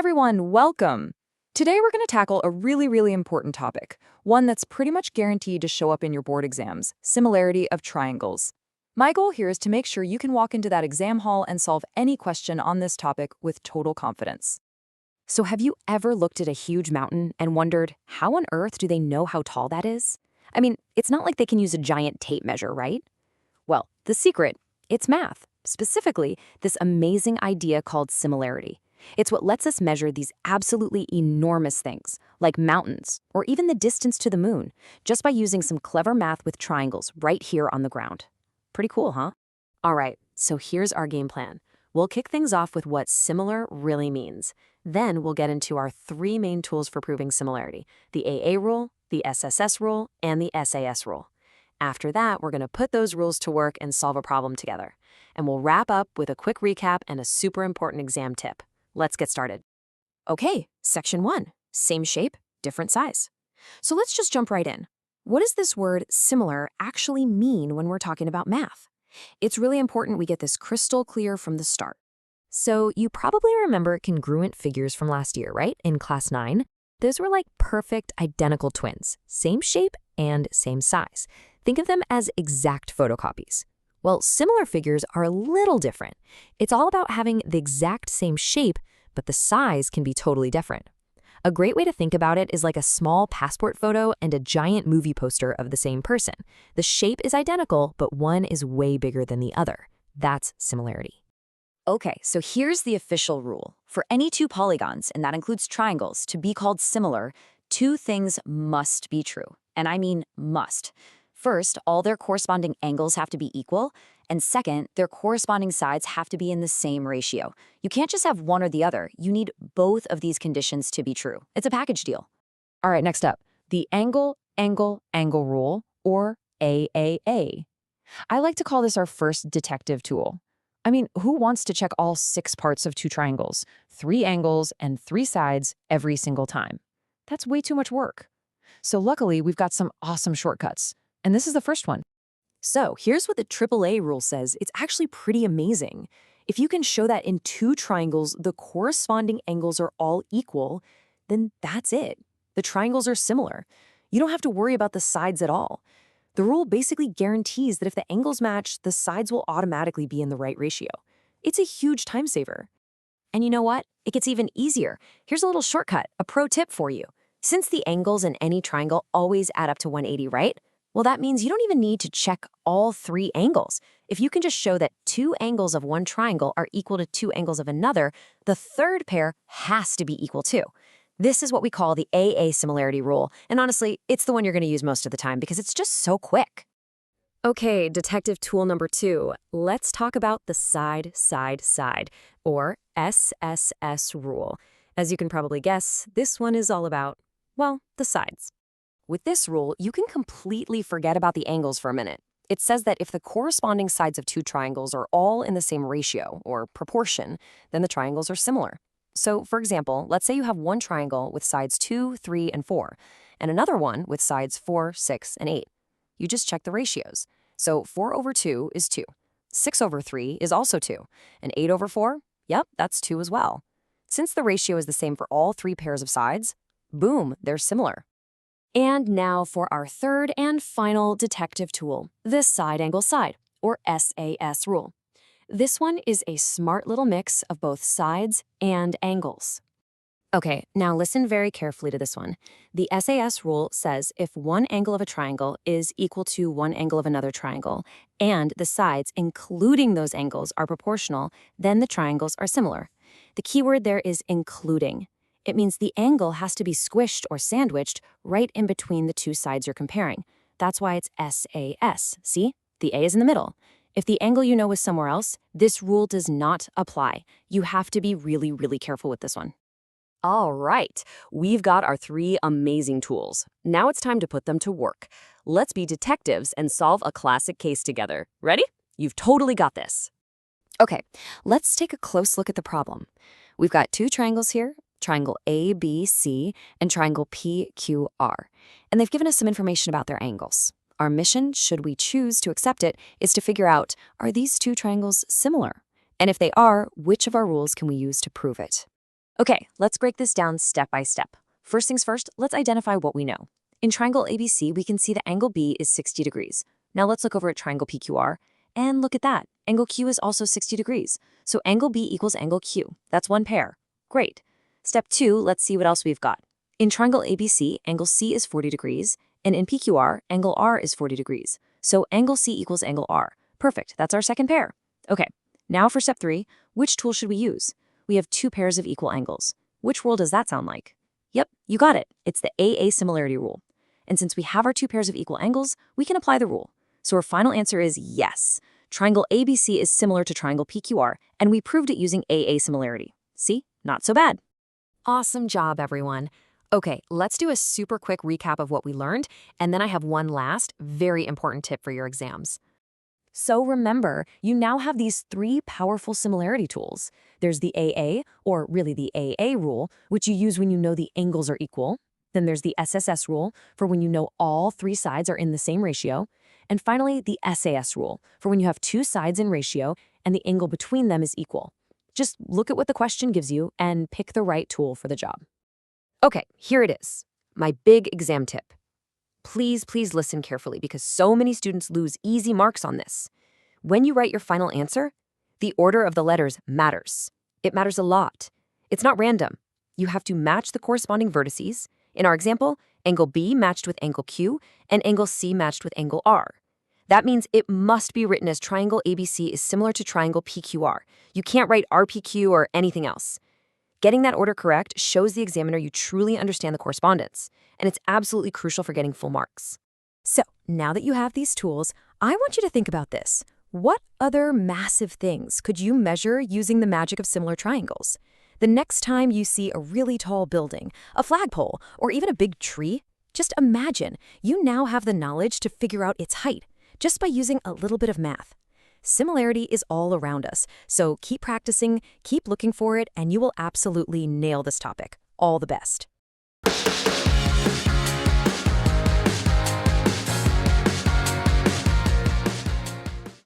everyone, welcome! Today we're going to tackle a really important topic, one that's pretty much guaranteed to show up in your board exams: similarity of triangles. My goal here is to make sure you can walk into that exam hall and solve any question on this topic with total confidence. So have you ever looked at a huge mountain and wondered, how on earth do they know how tall that is? I mean, it's not like they can use a giant tape measure, right? Well, the secret, it's math. Specifically, this amazing idea called similarity. It's what lets us measure these absolutely enormous things, like mountains, or even the distance to the moon, just by using some clever math with triangles right here on the ground. Pretty cool, huh? All right, so here's our game plan. We'll kick things off with what similar really means. Then we'll get into our three main tools for proving similarity: the AA rule, the SSS rule, and the SAS rule. After that, we're going to put those rules to work and solve a problem together. And we'll wrap up with a quick recap and a super important exam tip. Let's get started. Okay, section 1, same shape, different size. So let's just jump right in. What does this word similar actually mean when we're talking about math? It's really important we get this crystal clear from the start. So you probably remember congruent figures from last year, right? In class 9. Those were like perfect identical twins, same shape and same size. Think of them as exact photocopies. Well, similar figures are a little different. It's all about having the exact same shape, but the size can be totally different. A great way to think about it is like a small passport photo and a giant movie poster of the same person. The shape is identical, but one is way bigger than the other. That's similarity. Okay, so here's the official rule. For any two polygons, and that includes triangles, to be called similar, two things must be true. And I mean must. First, all their corresponding angles have to be equal, and second, their corresponding sides have to be in the same ratio. You can't just have one or the other. You need both of these conditions to be true. It's a package deal. All right, next up, the angle rule, or AAA. I like to call this our first detective tool. I mean, who wants to check all 6 parts of 2 triangles, 3 angles, and 3 sides every single time? That's way too much work. So luckily, we've got some awesome shortcuts. And this is the first one. So here's what the AAA rule says. It's actually pretty amazing. If you can show that in 2 triangles, the corresponding angles are all equal, then that's it. The triangles are similar. You don't have to worry about the sides at all. The rule basically guarantees that if the angles match, the sides will automatically be in the right ratio. It's a huge time saver. And you know what? It gets even easier. Here's a little shortcut, a pro tip for you. Since the angles in any triangle always add up to 180, right? Well, that means you don't even need to check all 3 angles. If you can just show that 2 angles of one triangle are equal to 2 angles of another, the third pair has to be equal too. This is what we call the AA similarity rule, and honestly, it's the one you're going to use most of the time because it's just so quick. Okay, detective tool number 2. Let's talk about the side, or SSS rule. As you can probably guess, this one is all about, well, the sides. With this rule, you can completely forget about the angles for a minute. It says that if the corresponding sides of 2 triangles are all in the same ratio, or proportion, then the triangles are similar. So, for example, let's say you have one triangle with sides 2, 3, and 4, and another one with sides 4, 6, and 8. You just check the ratios. So 4 over 2 is 2. 6 over 3 is also 2. And 8 over 4? Yep, that's 2 as well. Since the ratio is the same for all 3 pairs of sides, boom, they're similar. And now for our third and final detective tool, the side angle side, or SAS rule. This one is a smart little mix of both sides and angles. Okay, now listen very carefully to this one. The SAS rule says if one angle of a triangle is equal to one angle of another triangle, and the sides, including those angles, are proportional, then the triangles are similar. The key word there is including. It means the angle has to be squished or sandwiched right in between the 2 sides you're comparing. That's why it's SAS. See? The A is in the middle. If the angle you know is somewhere else, this rule does not apply. You have to be really careful with this one. All right, we've got our 3 amazing tools. Now it's time to put them to work. Let's be detectives and solve a classic case together. Ready? You've totally got this. Okay, let's take a close look at the problem. We've got 2 triangles here, triangle ABC and triangle PQR, and they've given us some information about their angles. Our mission, should we choose to accept it, is to figure out, are these 2 triangles similar? And if they are, which of our rules can we use to prove it? Okay, let's break this down step by step. First things first, let's identify what we know. In triangle ABC, we can see the angle B is 60 degrees. Now let's look over at triangle PQR, and look at that. Angle Q is also 60 degrees. So angle B equals angle Q. That's one pair. Great. Step 2, let's see what else we've got. In triangle ABC, angle C is 40 degrees, and in PQR, angle R is 40 degrees. So angle C equals angle R. Perfect, that's our second pair. Okay, now for step 3, which tool should we use? We have two pairs of equal angles. Which rule does that sound like? Yep, you got it. It's the AA similarity rule. And since we have our two pairs of equal angles, we can apply the rule. So our final answer is yes. Triangle ABC is similar to triangle PQR, and we proved it using AA similarity. See? Not so bad. Awesome job, everyone. Okay, let's do a super quick recap of what we learned, and then I have one last, very important tip for your exams. So remember, you now have these three powerful similarity tools. There's the AA, or really the AA rule, which you use when you know the angles are equal. Then there's the SSS rule, for when you know all three sides are in the same ratio. And finally, the SAS rule, for when you have two sides in ratio and the angle between them is equal. Just look at what the question gives you and pick the right tool for the job. Okay, here it is, my big exam tip. Please listen carefully because so many students lose easy marks on this. When you write your final answer, the order of the letters matters. It matters a lot. It's not random. You have to match the corresponding vertices. In our example, angle B matched with angle Q and angle C matched with angle R. That means it must be written as triangle ABC is similar to triangle PQR. You can't write RPQ or anything else. Getting that order correct shows the examiner you truly understand the correspondence, and it's absolutely crucial for getting full marks. So, now that you have these tools, I want you to think about this. What other massive things could you measure using the magic of similar triangles? The next time you see a really tall building, a flagpole, or even a big tree, just imagine you now have the knowledge to figure out its height just by using a little bit of math. Similarity is all around us, so keep practicing, keep looking for it, and you will absolutely nail this topic. All the best.